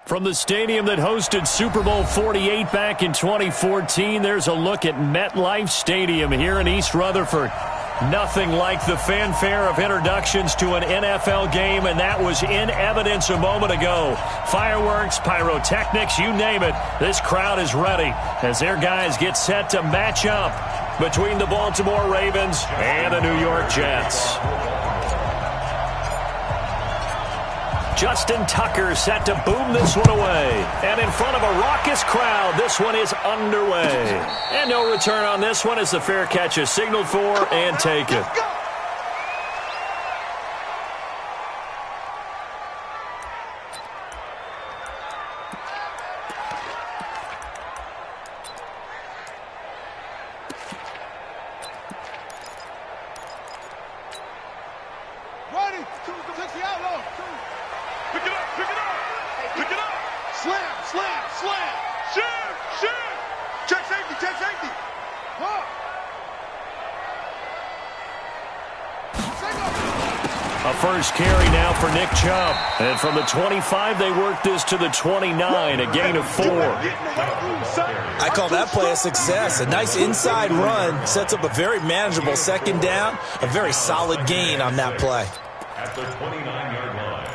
From the stadium that hosted Super Bowl 48 back in 2014, there's a look at MetLife Stadium here in East Rutherford. Nothing like the fanfare of introductions to an NFL game, and that was in evidence a moment ago. Fireworks, pyrotechnics, you name it. This crowd is ready as their guys get set to match up between the Baltimore Ravens and the New York Jets. Justin Tucker set to boom this one away. And in front of a raucous crowd, this one is underway. And no return on this one as the fair catch is signaled for and taken. A first carry now for Nick Chubb. And from the 25, they work this to the 29, a gain of 4. I call that play a success. A nice inside run sets up a very manageable second down. A very solid gain on that play. At the 29-yard line.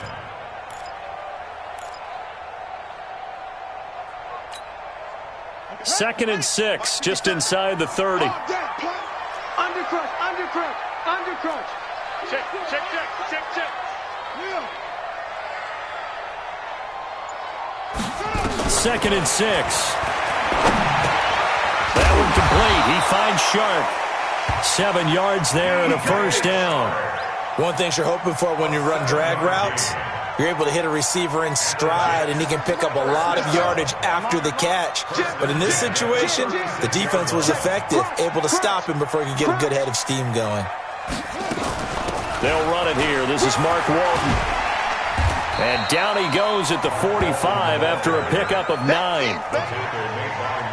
Second and 6, just inside the 30. Undercrunch. Check. Second and 6. That one complete. He finds Sharp. 7 yards there and a first down. One thing you're hoping for when you run drag routes, you're able to hit a receiver in stride, and he can pick up a lot of yardage after the catch. But in this situation, the defense was effective, able to stop him before he could get a good head of steam going. They'll run it here. This is Mark Walton. And down he goes at the 45 after a pickup of 9.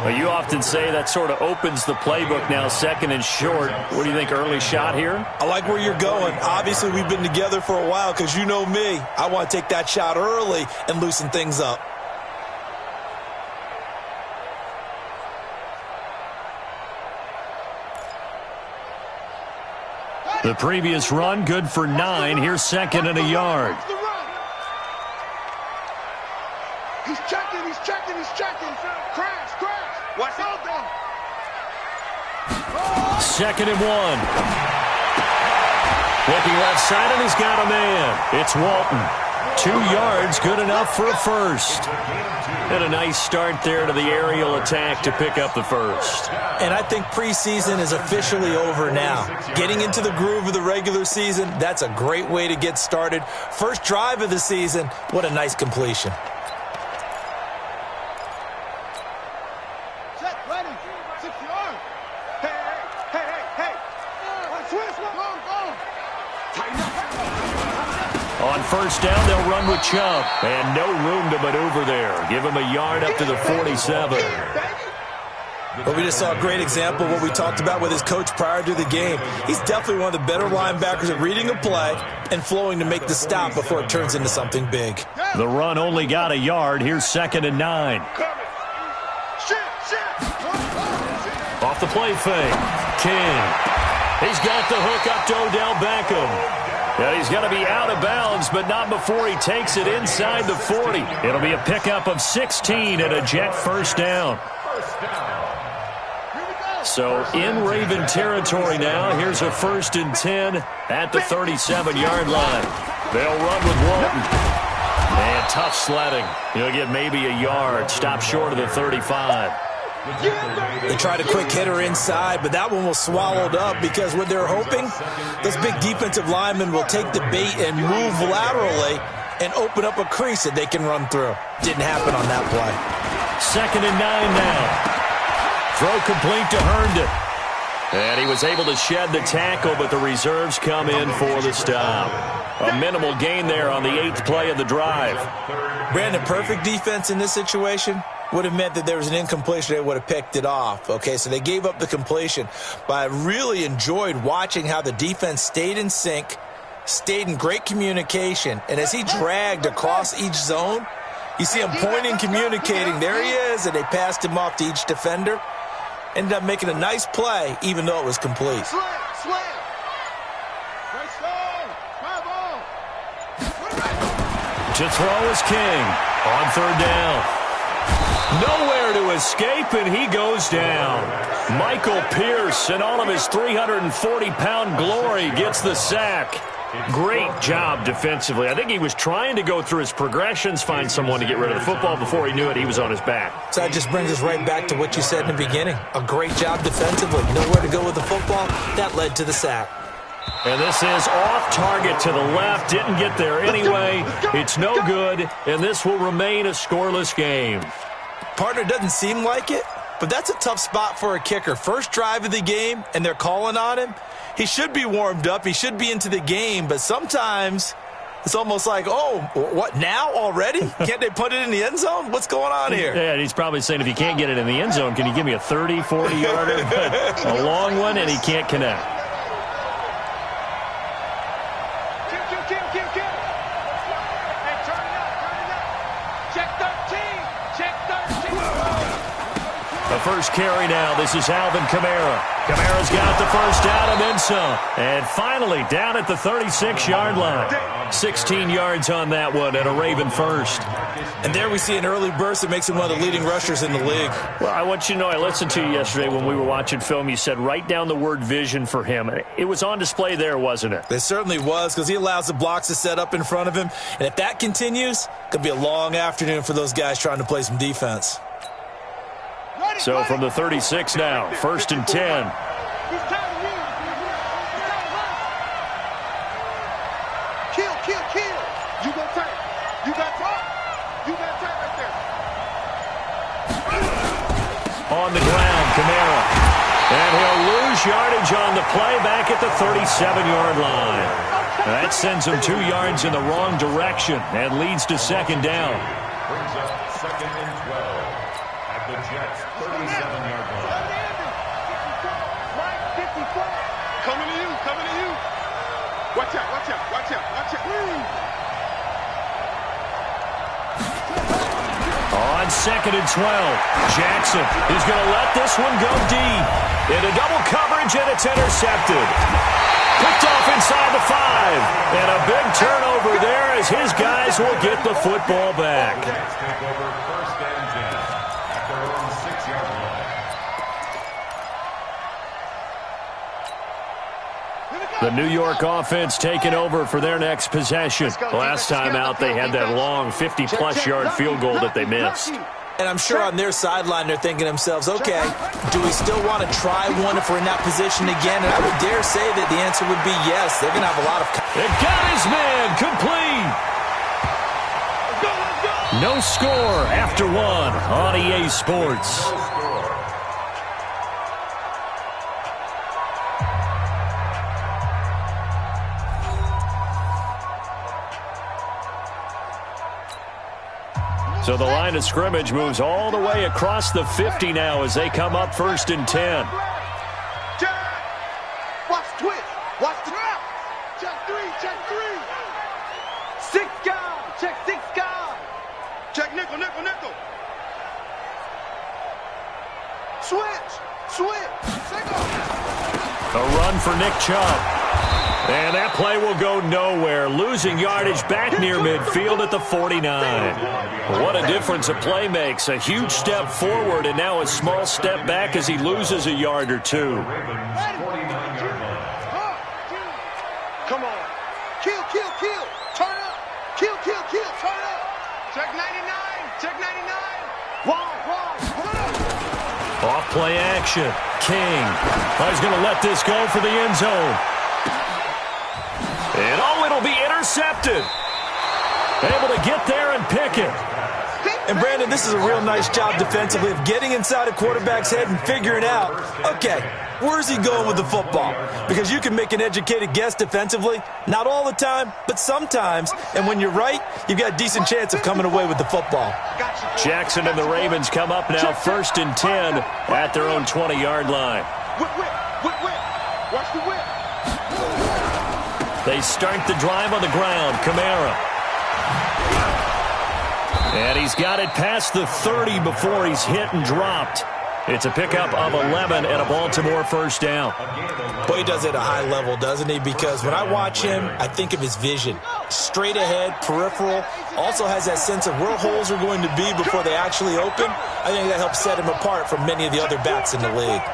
Well, you often say that sort of opens the playbook now, second and short. What do you think, early shot here? I like where you're going. Obviously, we've been together for a while because you know me. I want to take that shot early and loosen things up. The previous run, good for 9. Here's second and a yard. He's checking. Crash. Watch out, though. Second and 1. Looking left side, and he's got a man. It's Walton. 2 yards, good enough for a first. And a nice start there to the aerial attack to pick up the first. And I think preseason is officially over now. Getting into the groove of the regular season, that's a great way to get started. First drive of the season, what a nice completion. Set, ready. 6 yards. Hey. Switch, go. Tighten up. On first down, they'll run with Chubb. And no room to maneuver there. Give him a yard up to the 47. But we just saw a great example of what we talked about with his coach prior to the game. He's definitely one of the better linebackers at reading a play and flowing to make the stop before it turns into something big. The run only got a yard. Here's second and 9. Off the play fake. King. He's got the hook up to Odell Beckham. Yeah, he's going to be out of bounds, but not before he takes it inside the 40. It'll be a pickup of 16 and a Jet first down. So in Raven territory now. Here's a 1st and 10 at the 37-yard line. They'll run with Walton. And tough sledding. He'll get maybe a yard. Stop short of the 35. They tried a quick hitter inside, but that one was swallowed up because what they're hoping, those big defensive linemen will take the bait and move laterally and open up a crease that they can run through. Didn't happen on that play. Second and 9 now. Throw complete to Herndon. And he was able to shed the tackle, but the reserves come in for the stop. A minimal gain there on the 8th play of the drive. Brandon, perfect defense in this situation would have meant that there was an incompletion. They would have picked it off. Okay, so they gave up the completion. But I really enjoyed watching how the defense stayed in sync, stayed in great communication, and as he dragged across each zone, You see him pointing, communicating. There he is, and they passed him off to each defender. Ended up making a nice play, even though it was complete. Slam, slam. Let's go. Come on. To throw is King on third down. Nowhere to escape, and he goes down. Michael Pierce, in all of his 340-pound glory, gets the sack. Great job defensively. I think he was trying to go through his progressions, find someone to get rid of the football. Before he knew it, he was on his back. So that just brings us right back to what you said in the beginning. A great job defensively. Nowhere to go with the football. That led to the sack. And this is off target to the left. Didn't get there anyway. It's no good, and this will remain a scoreless game. Partner, doesn't seem like it, but that's a tough spot for a kicker. First drive of the game, and they're calling on him. He should be warmed up. He should be into the game, but sometimes it's almost like, oh, what, now already? Can't they put it in the end zone? What's going on here? Yeah, and he's probably saying, if you can't get it in the end zone, can you give me a 30, 40-yarder? A long one, and he can't connect. Kill. Hey, turn it up. Check 13. The first carry now. This is Alvin Kamara. Kamara's got the first down and then some. And finally down at the 36-yard line. 16 yards on that one and a Raven first. And there we see an early burst that makes him one of the leading rushers in the league. Well, I want you to know, I listened to you yesterday when we were watching film. You said write down the word vision for him. It was on display there, wasn't it? It certainly was, because he allows the blocks to set up in front of him. And if that continues, it could be a long afternoon for those guys trying to play some defense. So from the 36 now, 1st and 10. Kill. You got time. Right there. On the ground, Kamara. And he'll lose yardage on the play back at the 37-yard line. That sends him 2 yards in the wrong direction and leads to second down. Brings up 2nd and 12 at the Jets' 37-yard line. Coming to you. Watch out. On 2nd and 12, Jackson is going to let this one go deep. Into double coverage, and it's intercepted. Picked off inside the 5. And a big turnover there as his guys will get the football back. Jets take over 1st and 10 at their own 6-yard line. The New York offense taking over for their next possession. Last time out, they had that long 50-plus yard field goal that they missed. And I'm sure on their sideline they're thinking to themselves, okay, do we still want to try one if we're in that position again? And I would dare say that the answer would be yes. They're going to have a lot of... It got his man complete. No score after one on EA Sports. So the line of scrimmage moves all the way across the 50 now as they come up 1st and 10. Watch twist. Watch the trap. Check 3. 6 guys. Check 6 guys. Check nickel. Switch. Single. A run for Nick Chubb. And that play will go nowhere, losing yardage back near midfield at the 49. What a difference a play makes. A huge step forward and now a small step back as he loses a yard or two. Come on. Kill. Turn up. Kill. Turn up. Check 99. Wide. Off play action. King. He's going to let this go for the end zone. And it'll be intercepted. Able to get there and pick it. And Brandon, this is a real nice job defensively of getting inside a quarterback's head and figuring out, okay, where's he going with the football? Because you can make an educated guess defensively. Not all the time, but sometimes. And when you're right, you've got a decent chance of coming away with the football. Jackson and the Ravens come up now 1st and 10 at their own 20-yard line. Whip. Watch the whip. They start the drive on the ground. Kamara. And And he's got it past the 30 before he's hit and dropped. It's a pickup of 11 and a Baltimore first down. Boy, he does it at a high level, doesn't he? Because when I watch him, I think of his vision. Straight ahead, peripheral, also has that sense of where holes are going to be before they actually open. I think that helps set him apart from many of the other backs in the league.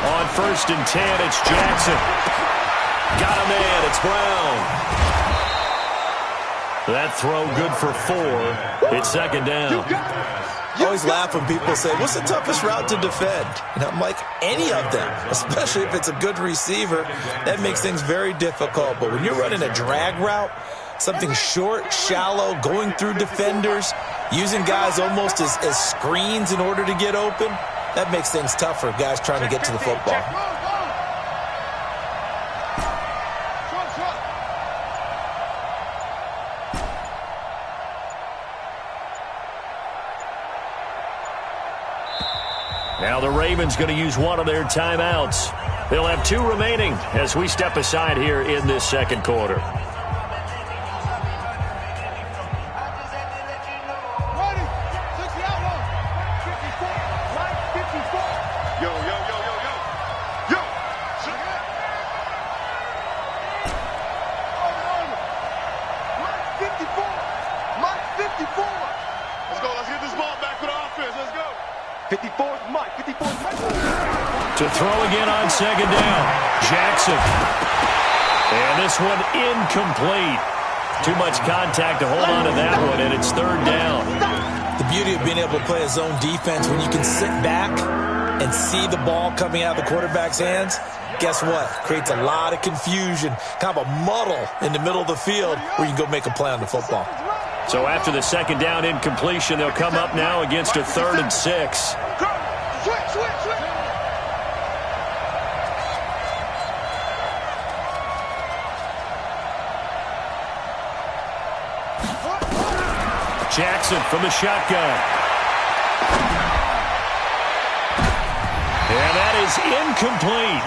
On 1st and 10, it's Jackson. Got a man, it's Brown. That throw good for 4. It's second down. I always laugh when people say, what's the toughest route to defend? And I'm like, any of them, especially if it's a good receiver. That makes things very difficult. But when you're running a drag route, something short, shallow, going through defenders, using guys almost as screens in order to get open, that makes things tough for guys trying to get to the football. Now the Ravens going to use one of their timeouts. They'll have 2 remaining as we step aside here in this second quarter. To throw again on second down. Jackson. And this one incomplete. Too much contact to hold on to that one, and it's third down. The beauty of being able to play a zone defense when you can sit back and see the ball coming out of the quarterback's hands, guess what? Creates a lot of confusion, kind of a muddle in the middle of the field where you can go make a play on the football. So after the second down incompletion, they'll come up now against a 3rd and 6. Jackson from the shotgun. And that is incomplete.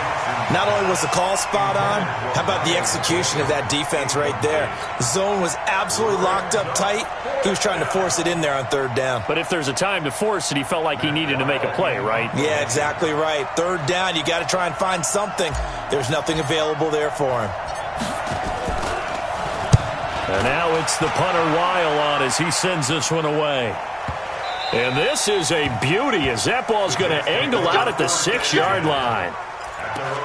Not only was the call spot on, how about the execution of that defense right there? The zone was absolutely locked up tight. He was trying to force it in there on 3rd down. But if there's a time to force it, he felt like he needed to make a play, right? Yeah, exactly right. 3rd down, you got to try and find something. There's nothing available there for him. And now it's the punter Weil on as he sends this one away. And this is a beauty as that ball's going to angle out at the 6-yard line.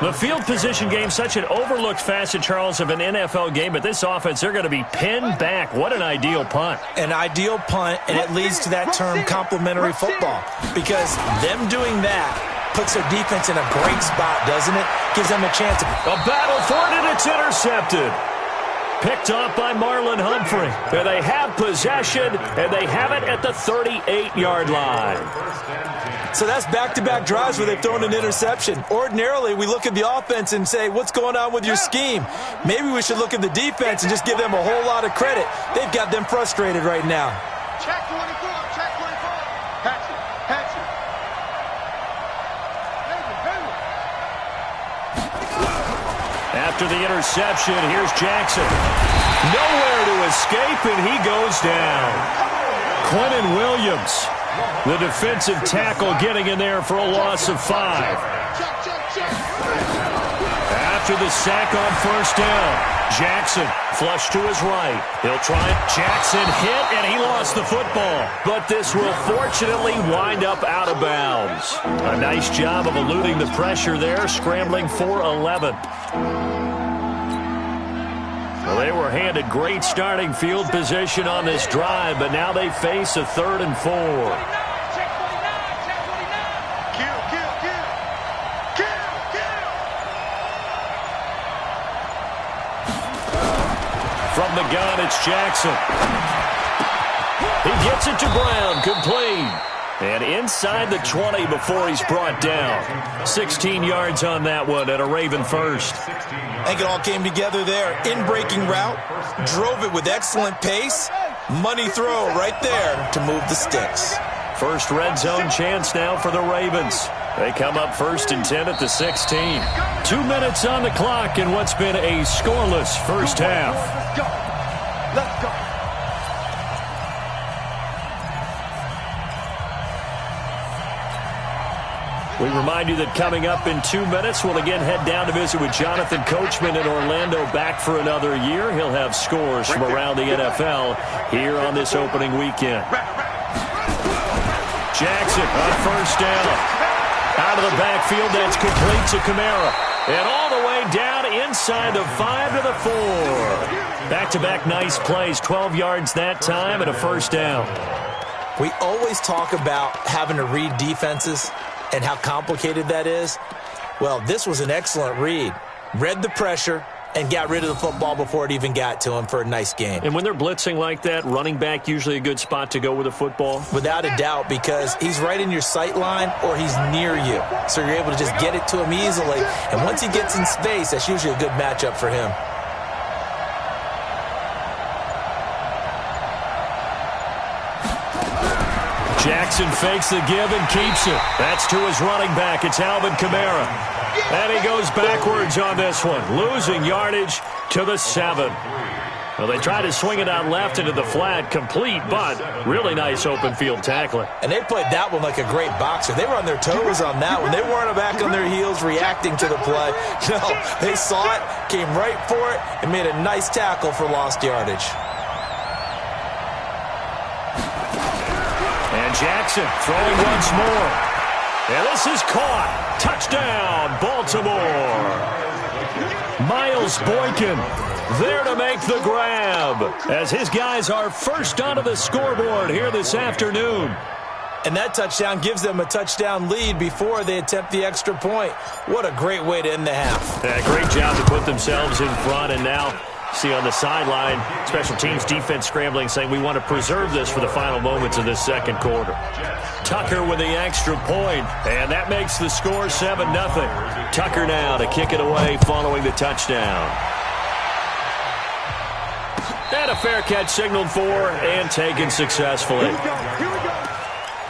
The field position game, such an overlooked facet, Charles, of an NFL game, but this offense, they're going to be pinned back. What an ideal punt. An ideal punt, and it leads to that term complementary football, because them doing that puts their defense in a great spot, doesn't it? Gives them a chance. A battle for it, and it's intercepted. Picked off by Marlon Humphrey. And they have possession, and they have it at the 38-yard line. So that's back-to-back drives where they've thrown an interception. Ordinarily, we look at the offense and say, what's going on with your scheme? Maybe we should look at the defense and just give them a whole lot of credit. They've got them frustrated right now. Check 24, check 24. Patch it, patch it. After the interception, here's Jackson. Nowhere to escape, and he goes down. Quentin Williams, the defensive tackle, getting in there for a loss of 5. After the sack on 1st down, Jackson flush to his right. He'll try it. Jackson hit, and he lost the football. But this will fortunately wind up out of bounds. A nice job of eluding the pressure there, scrambling for 11. Well, they were handed great starting field position on this drive, but now they face a 3rd and 4. From the gun, it's Jackson. He gets it to Brown, complete. And inside the 20 before he's brought down. 16 yards on that one at a Raven first. I think it all came together there. In-breaking route, drove it with excellent pace. Money throw right there to move the sticks. First red zone chance now for the Ravens. They come up 1st and 10 at the 16. 2 minutes on the clock in what's been a scoreless first half. Let's go. Let's go. We remind you that coming up in 2 minutes, we'll again head down to visit with Jonathan Coachman in Orlando, back for another year. He'll have scores from around the NFL here on this opening weekend. Jackson on 1st down. Out of the backfield, that's complete to Kamara. And all the way down inside the 5 to the 4. Back-to-back nice plays, 12 yards that time and a 1st down. We always talk about having to read defenses and how complicated that is. Well, this was an excellent read. Read the pressure and got rid of the football before it even got to him for a nice game. And when they're blitzing like that, running back usually a good spot to go with the football? Without a doubt, because he's right in your sight line or he's near you. So you're able to just get it to him easily. And once he gets in space, that's usually a good matchup for him. Jackson fakes the give and keeps it. That's to his running back. It's Alvin Kamara. And he goes backwards on this one, losing yardage to the 7. Well, they try to swing it out left into the flat, complete, but really nice open field tackling. And they played that one like a great boxer. They were on their toes on that one. They weren't back on their heels reacting to the play. No, they saw it, came right for it, and made a nice tackle for lost yardage. And Jackson throwing once more. And this is caught. Touchdown, Baltimore. Miles Boykin there to make the grab as his guys are first onto the scoreboard here this afternoon. And that touchdown gives them a touchdown lead before they attempt the extra point. What a great way to end the half. Yeah, great job to put themselves in front, and now see on the sideline, special teams defense scrambling, saying we want to preserve this for the final moments of this second quarter. Tucker with the extra point, and that makes the score 7-0. Tucker now to kick it away following the touchdown. And a fair catch signaled for and taken successfully. Here we go. Here we go.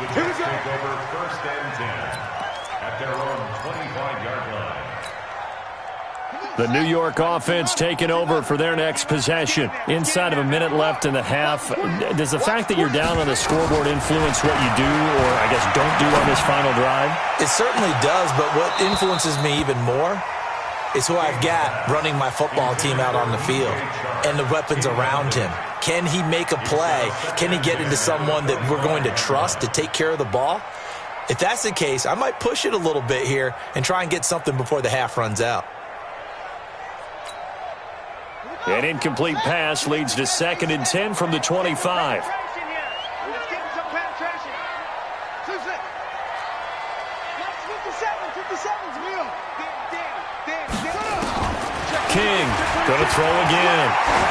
Here we go. Take over 1st and 10 at their own 25-yard line. The New York offense taking over for their next possession. Inside of a minute left in the half. Does the fact that you're down on the scoreboard influence what you do, or I guess don't do on this final drive? It certainly does, but what influences me even more is who I've got running my football team out on the field and the weapons around him. Can he make a play? Can he get into someone that we're going to trust to take care of the ball? If that's the case, I might push it a little bit here and try and get something before the half runs out. An incomplete pass leads to 2nd and 10 from the 25. King going to throw again.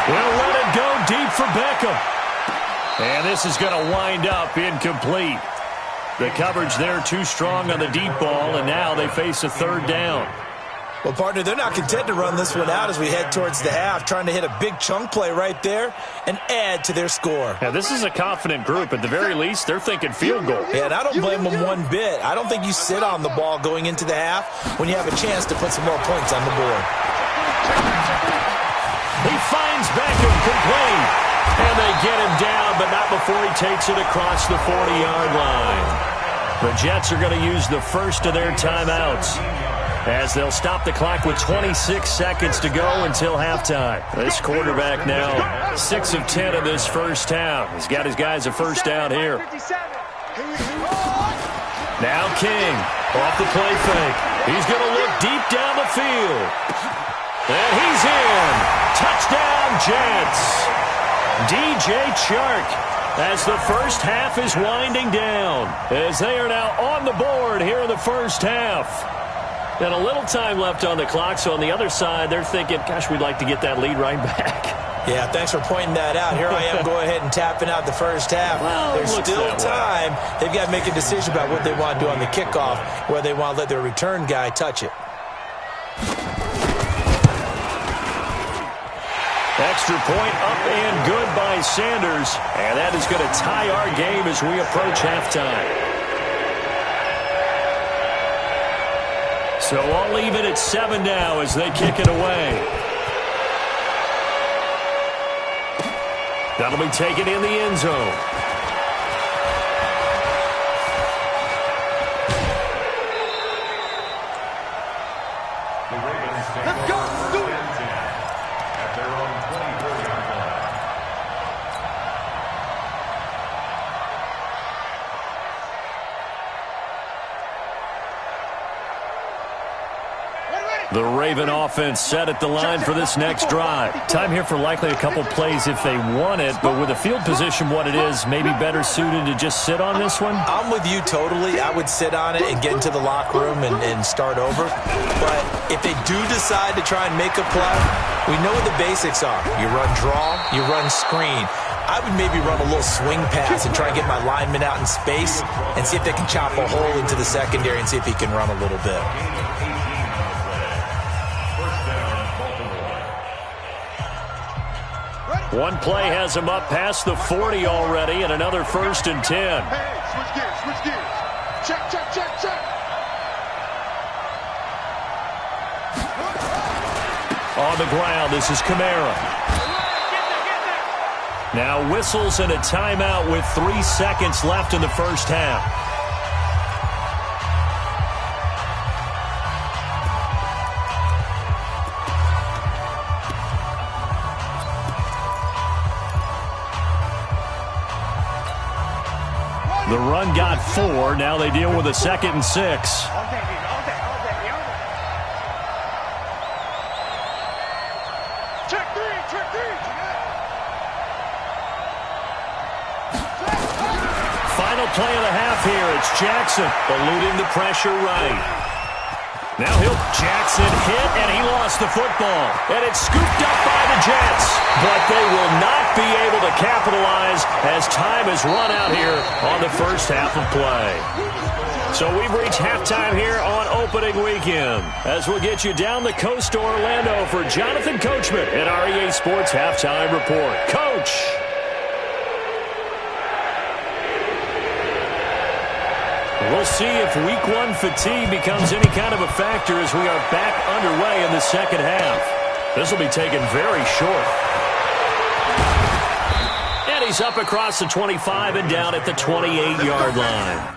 Will let it go deep for Beckham. And this is going to wind up incomplete. The coverage there too strong on the deep ball, and now they face a 3rd down. Well, partner, they're not content to run this one out as we head towards the half, trying to hit a big chunk play right there and add to their score. Now, this is a confident group. At the very least, they're thinking field goal. Yeah, and I don't blame them one bit. I don't think you sit on the ball going into the half when you have a chance to put some more points on the board. He finds Beckham complete. And they get him down, but not before he takes it across the 40-yard line. The Jets are going to use the first of their timeouts, as they'll stop the clock with 26 seconds to go until halftime. This quarterback now 6 of 10 in this first half. He's got his guys a first down here. Now King off the play fake. He's going to look deep down the field. And he's in. Touchdown, Jets. DJ Chark, as the first half is winding down, as they are now on the board here in the first half. And a little time left on the clock, so on the other side, they're thinking, gosh, we'd like to get that lead right back. Yeah, thanks for pointing that out. Here I am going ahead and tapping out the first half. Well, there's still time. They've got to make a decision about what they want to do on the kickoff, whether they want to let their return guy touch it. Extra point up and good by Sanders. And that is going to tie our game as we approach halftime. So I'll leave it at 7 now as they kick it away. That'll be taken in the end zone. Let's go. Do it. At their own 24-yard line. The Raven offense set at the line for this next drive. Time here for likely a couple plays if they want it, but with the field position what it is, maybe better suited to just sit on this one? I'm with you totally. I would sit on it and get into the locker room and start over. But if they do decide to try and make a play, we know what the basics are. You run draw, you run screen. I would maybe run a little swing pass and try and get my lineman out in space and see if they can chop a hole into the secondary and see if he can run a little bit. One play has him up past the 40 already, and another 1st and 10. Hey, switch gears, switch gears. Check, check, check, check. On the ground, this is Kamara. Now whistles and a timeout with 3 seconds left in the first half. The run got 4. Now they deal with a 2nd and 6. Check three, check three. Final play of the half here. It's Jackson eluding the pressure right. Now Jackson hit, and he lost the football. And it's scooped up by the Jets. But they will not be able to capitalize as time has run out here on the first half of play. So we've reached halftime here on opening weekend. As we'll get you down the coast to Orlando for Jonathan Coachman at our EA Sports Halftime Report. Coach! We'll see if Week 1 fatigue becomes any kind of a factor as we are back underway in the second half. This will be taken very short. And he's up across the 25 and down at the 28-yard line.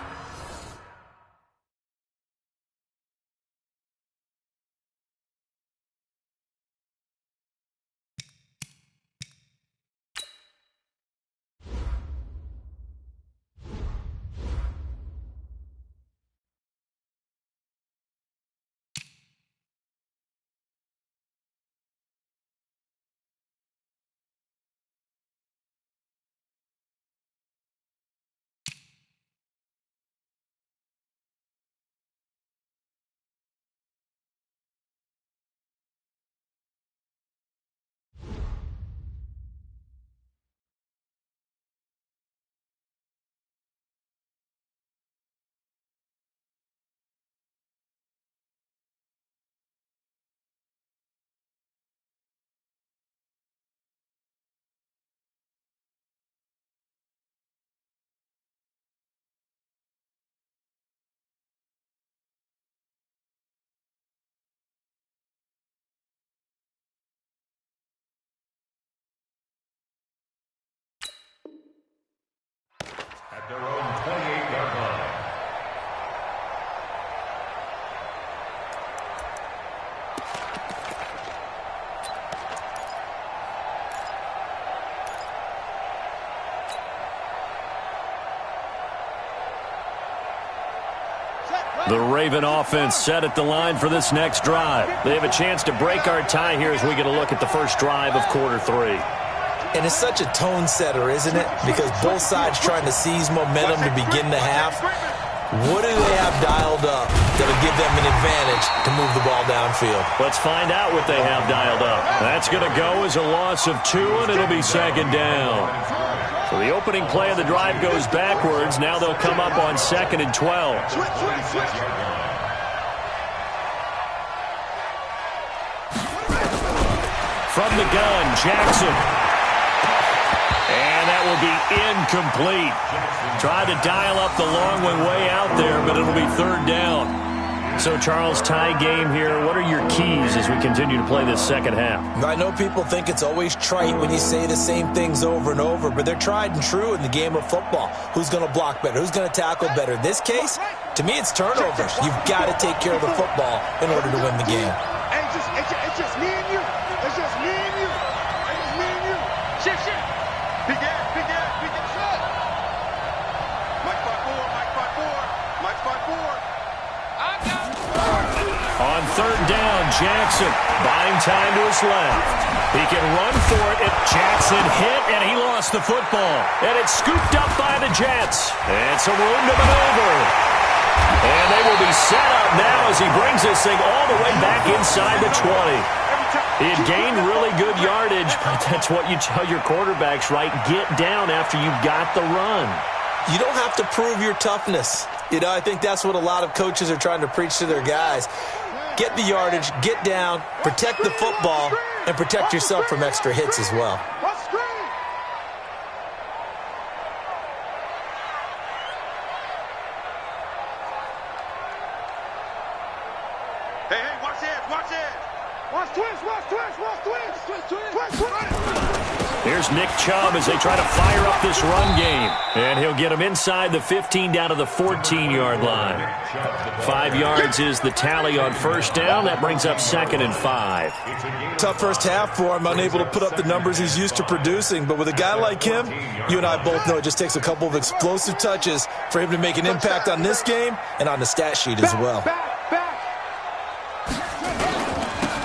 At their own 28-yard line. The Raven offense set at the line for this next drive. They have a chance to break our tie here as we get a look at the first drive of quarter 3. And it's such a tone setter, isn't it? Because both sides trying to seize momentum to begin the half. What do they have dialed up that'll give them an advantage to move the ball downfield? Let's find out what they have dialed up. That's going to go as a loss of 2, and it'll be 2nd down. So the opening play of the drive goes backwards. Now they'll come up on 2nd and 12. From the gun, Jackson. And that will be incomplete. Tried to dial up the long one way out there, but it'll be 3rd down. So, Charles, tie game here. What are your keys as we continue to play this second half? I know people think it's always trite when you say the same things over and over, but they're tried and true in the game of football. Who's going to block better? Who's going to tackle better? In this case, to me, it's turnovers. You've got to take care of the football in order to win the game. Hey, it's just me and you. It's just me and you. It's just me and you. Shit. Big ass. Shit. Mike 5-4. Mike 5-4. On third down, Jackson buying time to his left. He can run for it. Jackson hit, and he lost the football. And it's scooped up by the Jets. And some room to maneuver. And they will be set up now as he brings this thing all the way back inside the 20. He had gained really good yardage, but that's what you tell your quarterbacks, right? Get down after you've got the run. You don't have to prove your toughness. I think that's what a lot of coaches are trying to preach to their guys. Get the yardage, get down, protect the football, and protect yourself from extra hits as well. Hey, watch this. Watch twist. Here's Nick Chubb as they try to fire up this run game. And he'll get him inside the 15 down to the 14-yard line. 5 yards is the tally on first down. That brings up 2nd and 5. Tough first half for him, unable to put up the numbers he's used to producing. But with a guy like him, you and I both know it just takes a couple of explosive touches for him to make an impact on this game and on the stat sheet as well.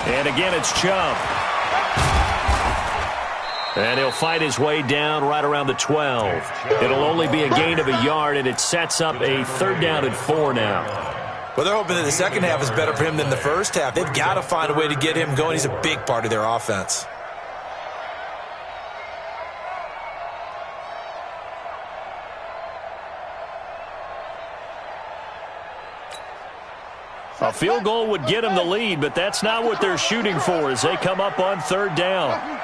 And again, it's Chubb. And he'll fight his way down right around the 12. It'll only be a gain of a yard, and it sets up a 3rd down and 4 now. Well, they're hoping that the second half is better for him than the first half. They've got to find a way to get him going. He's a big part of their offense. A field goal would get him the lead, but that's not what they're shooting for as they come up on 3rd down.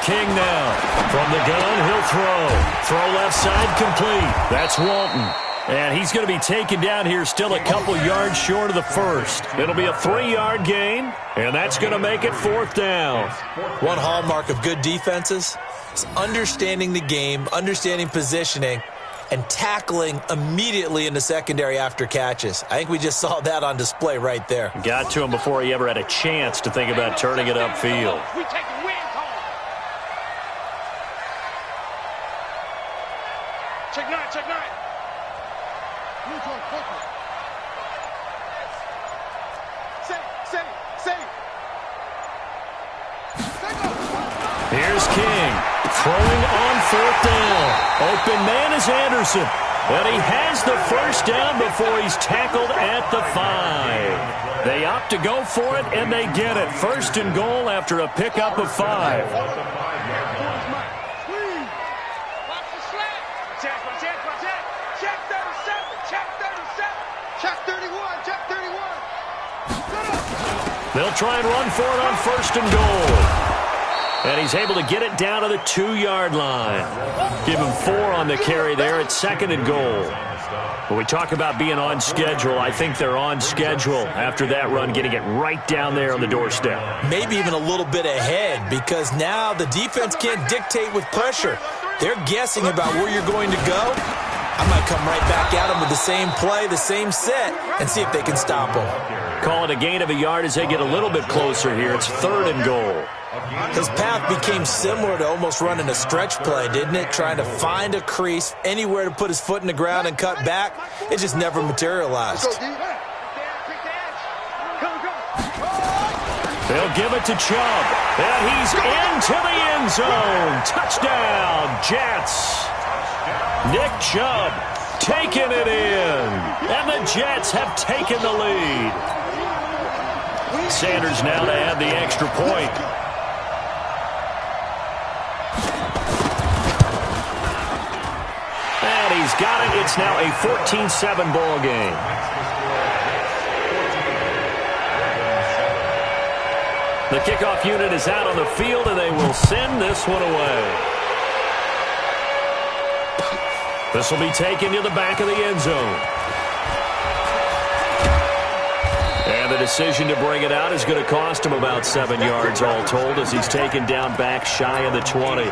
King now. From the gun, he'll throw. Throw left side complete. That's Walton. And he's going to be taken down here still a couple yards short of the first. It'll be a 3-yard gain, and that's going to make it 4th down. One hallmark of good defenses is understanding the game, understanding positioning, and tackling immediately in the secondary after catches. I think we just saw that on display right there. Got to him before he ever had a chance to think about turning it upfield. We take the wins home. Check 9. Save. Here's King. Throwing on 4th down. Open man is Anderson. And he has the first down before he's tackled at the 5. They opt to go for it, and they get it. 1st and goal after a pickup of 5. Check 31. They'll try and run for it on 1st and goal. And he's able to get it down to the 2-yard line. Give him 4 on the carry there at 2nd and goal. When we talk about being on schedule, I think they're on schedule after that run, getting it right down there on the doorstep. Maybe even a little bit ahead, because now the defense can't dictate with pressure. They're guessing about where you're going to go. I might come right back at them with the same play, the same set, and see if they can stop them. Call it a gain of a yard as they get a little bit closer here. It's 3rd and goal. His path became similar to almost running a stretch play, didn't it? Trying to find a crease, anywhere to put his foot in the ground and cut back. It just never materialized. They'll give it to Chubb. And he's into the end zone. Touchdown, Jets. Nick Chubb taking it in. And the Jets have taken the lead. Sanders now to add the extra point. And he's got it. It's now a 14-7 ball game. The kickoff unit is out on the field, and they will send this one away. This will be taken to the back of the end zone. And the decision to bring it out is going to cost him about 7 yards all told as he's taken down back shy of the 20.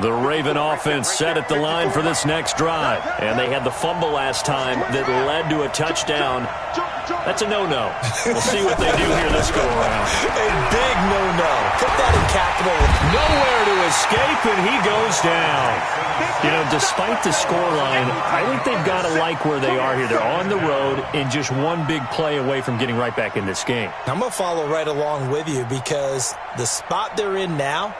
The Raven offense set at the line for this next drive. And they had the fumble last time that led to a touchdown. That's a no-no. We'll see what they do here this go-around. A big no-no. Put that in capital. Nowhere to escape, and he goes down. You know, despite the scoreline, I think they've got to like where they are here. They're on the road and just one big play away from getting right back in this game. I'm going to follow right along with you because the spot they're in now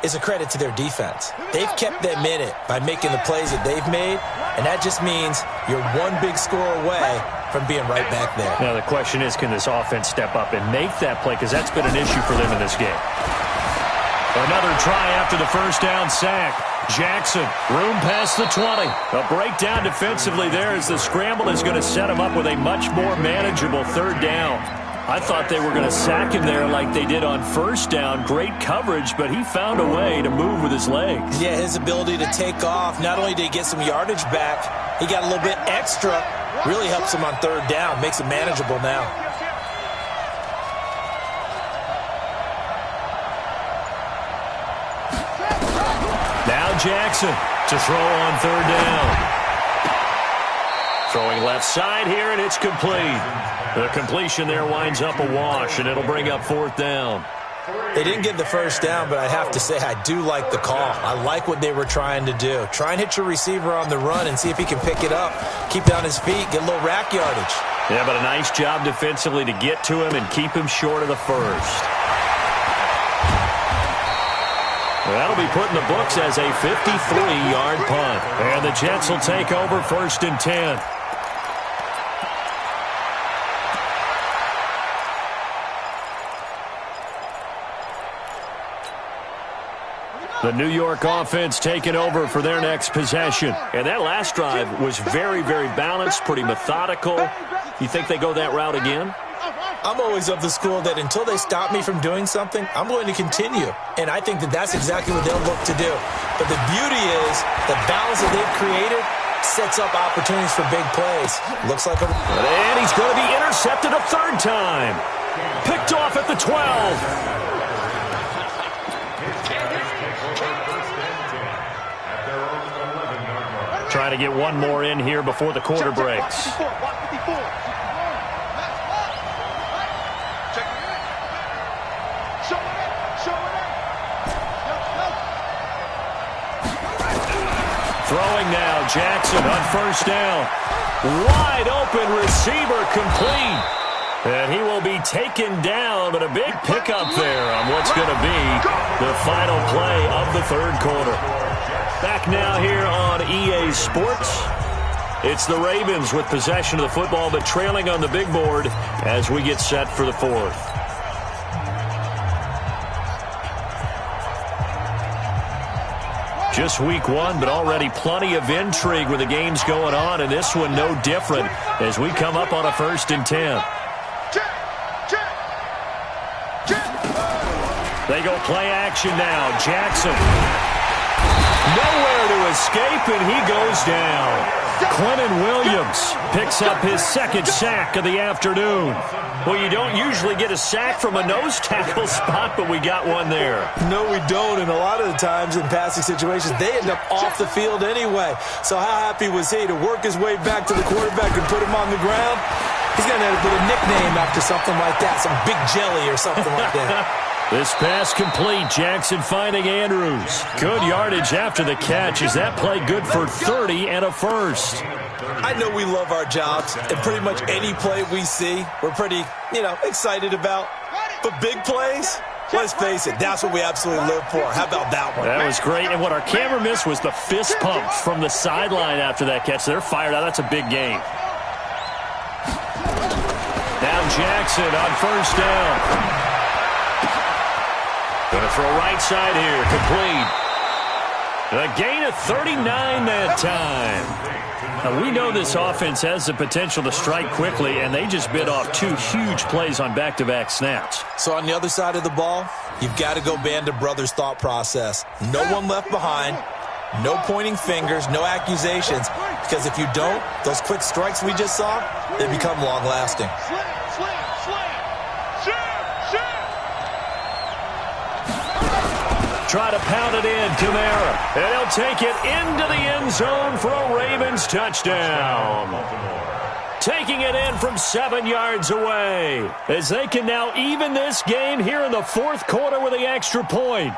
is a credit to their defense. They've kept them in it by making the plays that they've made, and that just means you're one big score away from being right back there. Now, the question is, can this offense step up and make that play? Because that's been an issue for them in this game. Another try after the first down sack. Jackson, room past the 20. A breakdown defensively there as the scramble is going to set him up with a much more manageable third down. I thought they were going to sack him there like they did on first down. Great coverage, but he found a way to move with his legs. Yeah, his ability to take off. Not only did he get some yardage back, he got a little bit extra. Really helps him on third down. Makes it manageable now. Now Jackson to throw on third down. Throwing left side here, and it's complete. The completion there winds up a wash, and it'll bring up fourth down. They didn't get the first down, but I have to say I do like the call. I like what they were trying to do. Try and hit your receiver on the run and see if he can pick it up. Keep it on his feet, get a little rack yardage. Yeah, but a nice job defensively to get to him and keep him short of the first. That'll be put in the books as a 53-yard punt. And the Jets will take over first and 10. The New York offense taking over for their next possession. And that last drive was very, very balanced, pretty methodical. You think they go that route again? I'm always of the school that until they stop me from doing something, I'm going to continue. And I think that that's exactly what they'll look to do. But the beauty is the balance that they've created sets up opportunities for big plays. Looks like And he's going to be intercepted a third time. Picked off at the 12. Trying to get one more in here before the quarter breaks. Throwing now, Jackson on first down. Wide open receiver complete. And he will be taken down, but a big pickup there on what's going to be the final play of the third quarter. Back now here on EA Sports. It's the Ravens with possession of the football, but trailing on the big board as we get set for the fourth. Just week one, but already plenty of intrigue with the games going on, and this one no different as we come up on a first and 10. They go play action now. Jackson. Nowhere to escape, and he goes down. Quentin Williams picks up his second sack of the afternoon. Well, you don't usually get a sack from a nose tackle spot, but we got one there. No, we don't, and a lot of the times in passing situations, they end up off the field anyway. So how happy was he to work his way back to the quarterback and put him on the ground? He's going to have to put a nickname after something like that, some Big Jelly or something like that. This pass complete. Jackson finding Andrews. Good yardage after the catch. Is that play good for 30 and a first? I know we love our jobs, and pretty much any play we see, we're pretty, excited about. But big plays, let's face it, that's what we absolutely live for. How about that one? That was great. And what our camera missed was the fist pump from the sideline after that catch. They're fired out. That's a big game. Now Jackson on first down. Going to throw right side here, complete. A gain of 39 that time. Now, we know this offense has the potential to strike quickly, and they just bit off 2 huge plays on back-to-back snaps. So on the other side of the ball, you've got to go Band of Brothers thought process. No one left behind, no pointing fingers, no accusations, because if you don't, those quick strikes we just saw, they become long-lasting. Try to pound it in, Kamara. And he'll take it into the end zone for a Ravens touchdown. Taking it in from 7 yards away, as they can now even this game here in the 4th quarter with the extra point.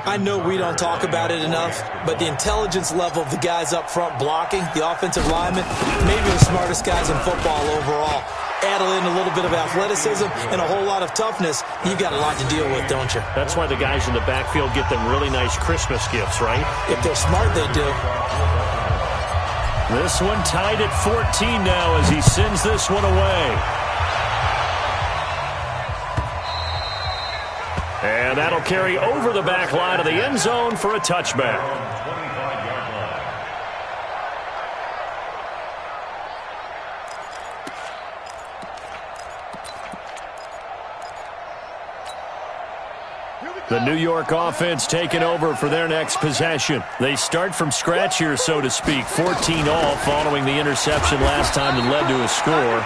I know we don't talk about it enough, but the intelligence level of the guys up front blocking, the offensive linemen, maybe the smartest guys in football overall. Add in a little bit of athleticism and a whole lot of toughness, you've got a lot to deal with, don't you? That's why the guys in the backfield get them really nice Christmas gifts, right? If they're smart, they do. This one tied at 14 now as he sends this one away. And that'll carry over the back line of the end zone for a touchback. The New York offense taking over for their next possession. They start from scratch here, so to speak. 14 all following the interception last time that led to a score.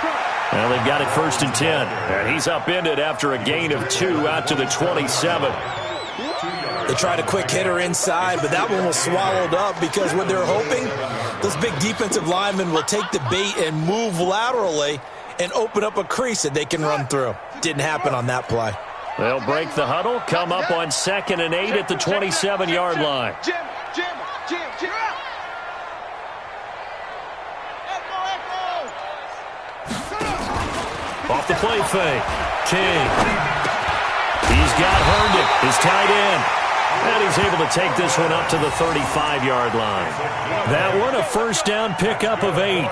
Well, they've got it 1st and 10. And he's upended after a gain of 2 out to the 27. They tried a quick hitter inside, but that one was swallowed up because what they're hoping, those big defensive linemen will take the bait and move laterally and open up a crease that they can run through. Didn't happen on that play. They'll break the huddle, come up on 2nd and 8 at the 27-yard line. Off the play fake. King. He's got Herndon, his tight end. And he's able to take this one up to the 35-yard line. That one a 1st down pickup of 8.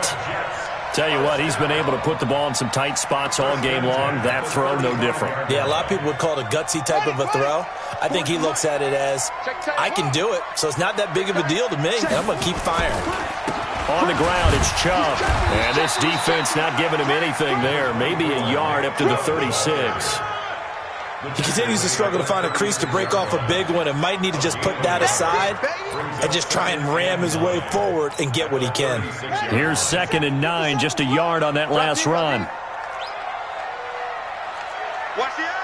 Tell you what, he's been able to put the ball in some tight spots all game long. That throw, no different. Yeah, a lot of people would call it a gutsy type of a throw. I think he looks at it as, I can do it, so it's not that big of a deal to me. I'm going to keep firing. On the ground, it's Chubb. And this defense not giving him anything there. Maybe a yard up to the 36. He continues to struggle to find a crease to break off a big one and might need to just put that aside and just try and ram his way forward and get what he can. Here's 2nd and 9, just a yard on that last run. Watch the eye.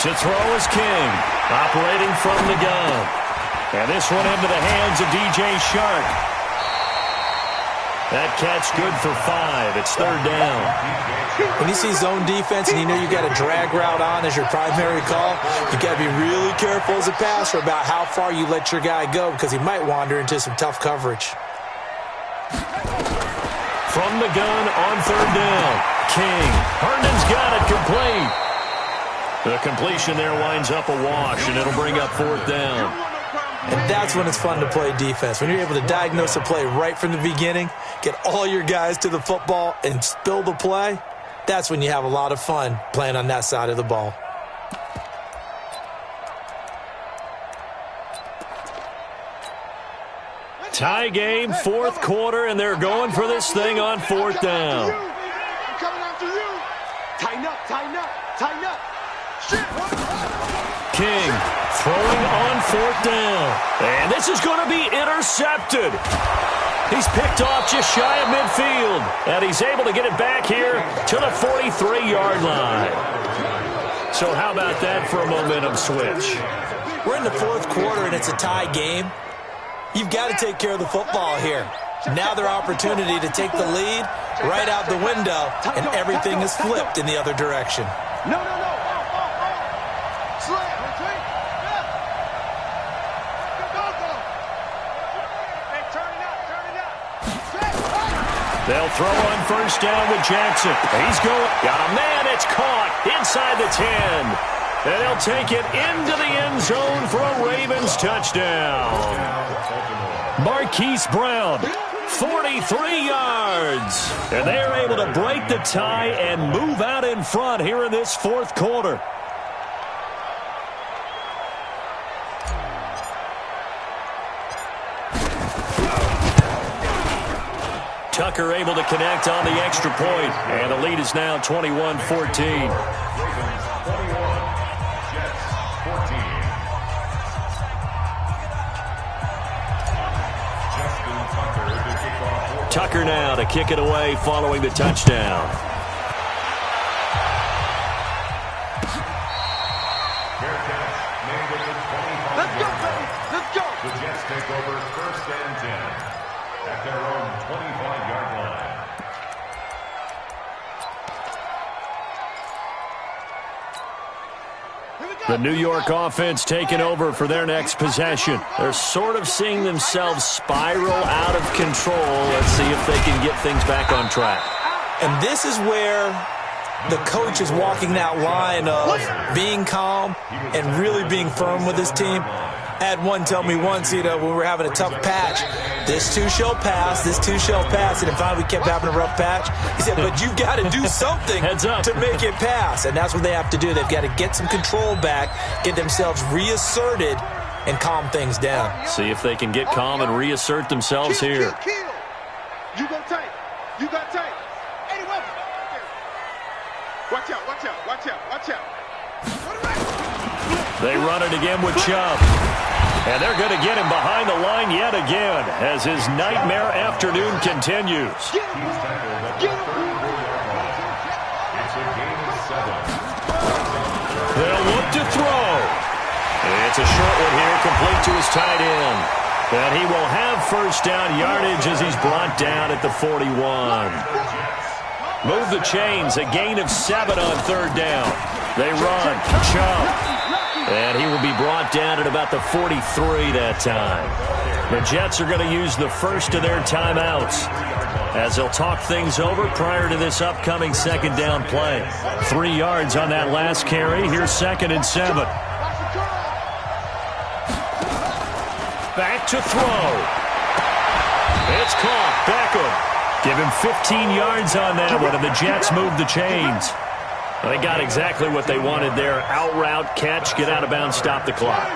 To throw is King, operating from the gun. And this one into the hands of DJ Shark. That catch good for 5. It's 3rd down. When you see zone defense and you know you got a drag route on as your primary call, you got to be really careful as a passer about how far you let your guy go because he might wander into some tough coverage. From the gun on 3rd down. King. Herndon's got it complete. The completion there winds up a wash, and it'll bring up 4th down. And that's when it's fun to play defense. When you're able to diagnose a play right from the beginning, get all your guys to the football, and spill the play, that's when you have a lot of fun playing on that side of the ball. Tie game, 4th quarter, and they're going for this thing on 4th down. I'm coming after you. Tighten up, tighten up, tighten up. King throwing on 4th down. And this is going to be intercepted. He's picked off just shy of midfield. And he's able to get it back here to the 43-yard line. So how about that for a momentum switch? We're in the 4th quarter, and it's a tie game. You've got to take care of the football here. Now their opportunity to take the lead right out the window, and everything is flipped in the other direction. No. Slam. Hey, turn it up. They'll throw on 1st down with Jackson. He's going. Got a man. It's caught inside the 10. And they'll take it into the end zone for a Ravens touchdown. Marquise Brown 43 yards. And they are able to break the tie and move out in front here in this fourth quarter. Tucker able to connect on the extra point, and the lead is now 21-14. Tucker now to kick it away following the touchdown. Let's go, baby. Let's go. The Jets take over 1st and 10 at their own 25-yard line. The New York offense taking over for their next possession. They're sort of seeing themselves spiral out of control. Let's see if they can get things back on track. And this is where the coach is walking that line of being calm and really being firm with his team. I had one tell me once, when we were having a tough patch, this too shall pass, this too shall pass. And then finally we kept having a rough patch. He said, but you've got to do something to make it pass. And that's what they have to do. They've got to get some control back, get themselves reasserted, and calm things down. See if they can get calm and reassert themselves here. Kill. You go tight. You got tight. Eddie Weber. Watch out, watch out, watch out, watch out. They run it again with Chubb. And they're going to get him behind the line yet again as his nightmare afternoon continues. Get him. Get him. It's a gain of 7. They'll look to throw. It's a short one here, complete to his tight end. And he will have first down yardage as he's brought down at the 41. Move the chains, a gain of 7 on 3rd down. They run, Chubb. And he will be brought down at about the 43 that time. The Jets are going to use the first of their timeouts as they'll talk things over prior to this upcoming 2nd down play. 3 yards on that last carry. Here's 2nd and 7. Back to throw. It's caught. Beckham. Give him 15 yards on that one, and the Jets move the chains. They got exactly what they wanted there. Out route, catch, get out of bounds, stop the clock.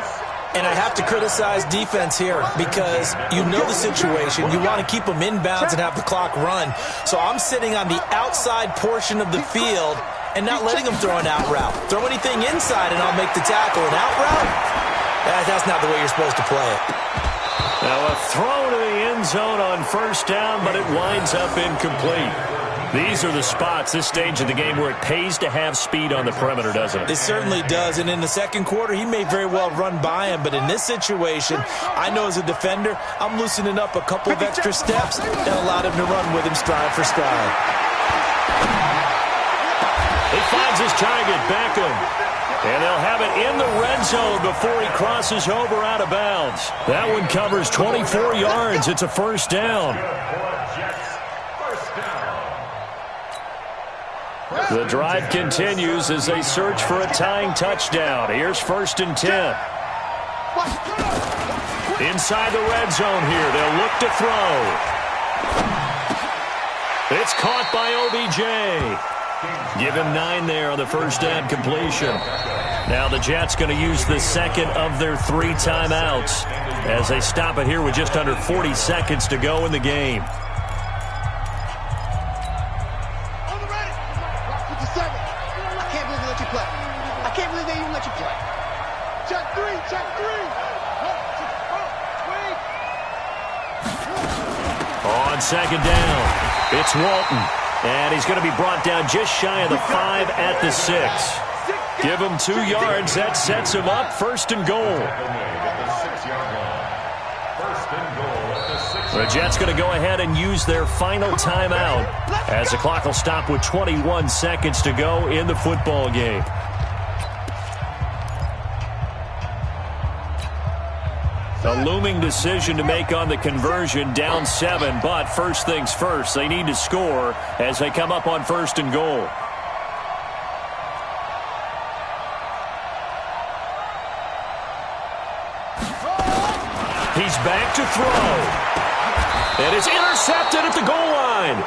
And I have to criticize defense here because you know the situation. You want to keep them inbounds and have the clock run. So I'm sitting on the outside portion of the field and not letting them throw an out route. Throw anything inside and I'll make the tackle. An out route? That's not the way you're supposed to play it. Now a throw to the end zone on 1st down, but it winds up incomplete. These are the spots, this stage of the game, where it pays to have speed on the perimeter, doesn't it? It certainly does, and in the 2nd quarter, he may very well run by him, but in this situation, I know as a defender, I'm loosening up a couple of extra steps and allowed him to run with him stride for stride. He finds his target, Beckham. And they'll have it in the red zone before he crosses over out of bounds. That one covers 24 yards. It's a 1st down. The drive continues as they search for a tying touchdown. Here's 1st and 10. Inside the red zone here. They'll look to throw. It's caught by OBJ. Give him 9 there on the 1st down completion. Now the Jets going to use the 2nd of their 3 timeouts as they stop it here with just under 40 seconds to go in the game. On 2nd down, it's Walton. And he's going to be brought down just shy of the 5 at the 6. Give him 2 yards. That sets him up. 1st and goal. The Jets going to go ahead and use their final timeout as the clock will stop with 21 seconds to go in the football game. A looming decision to make on the conversion, down 7, but first things first, they need to score as they come up on 1st and goal. He's back to throw. And it's intercepted at the goal line.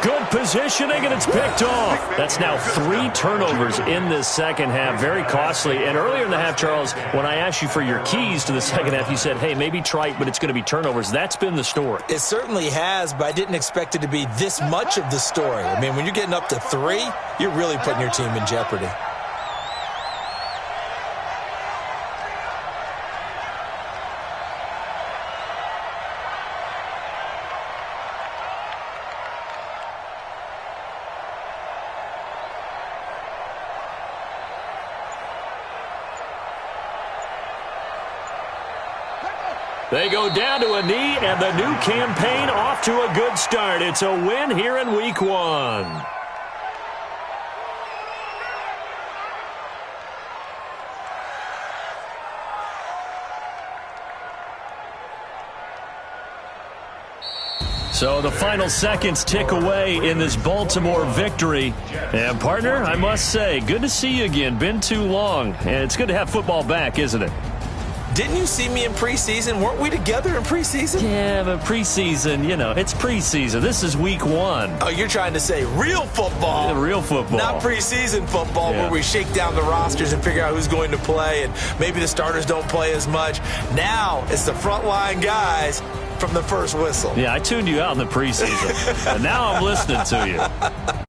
Good positioning, and it's picked off. That's now 3 turnovers in this second half. Very costly. And earlier in the half, Charles, when I asked you for your keys to the second half, you said, hey, maybe trite, but it's going to be turnovers. That's been the story. It certainly has, but I didn't expect it to be this much of the story. I mean, when you're getting up to 3, you're really putting your team in jeopardy. They go down to a knee, and the new campaign off to a good start. It's a win here in Week 1. So the final seconds tick away in this Baltimore victory. And, partner, I must say, good to see you again. Been too long. And it's good to have football back, isn't it? Didn't you see me in preseason? Weren't we together in preseason? Yeah, but preseason, you know, it's preseason. This is Week 1. Oh, you're trying to say real football. Yeah, real football. Not preseason football where we shake down the rosters and figure out who's going to play, and maybe the starters don't play as much. Now it's the frontline guys from the first whistle. Yeah, I tuned you out in the preseason, and now I'm listening to you.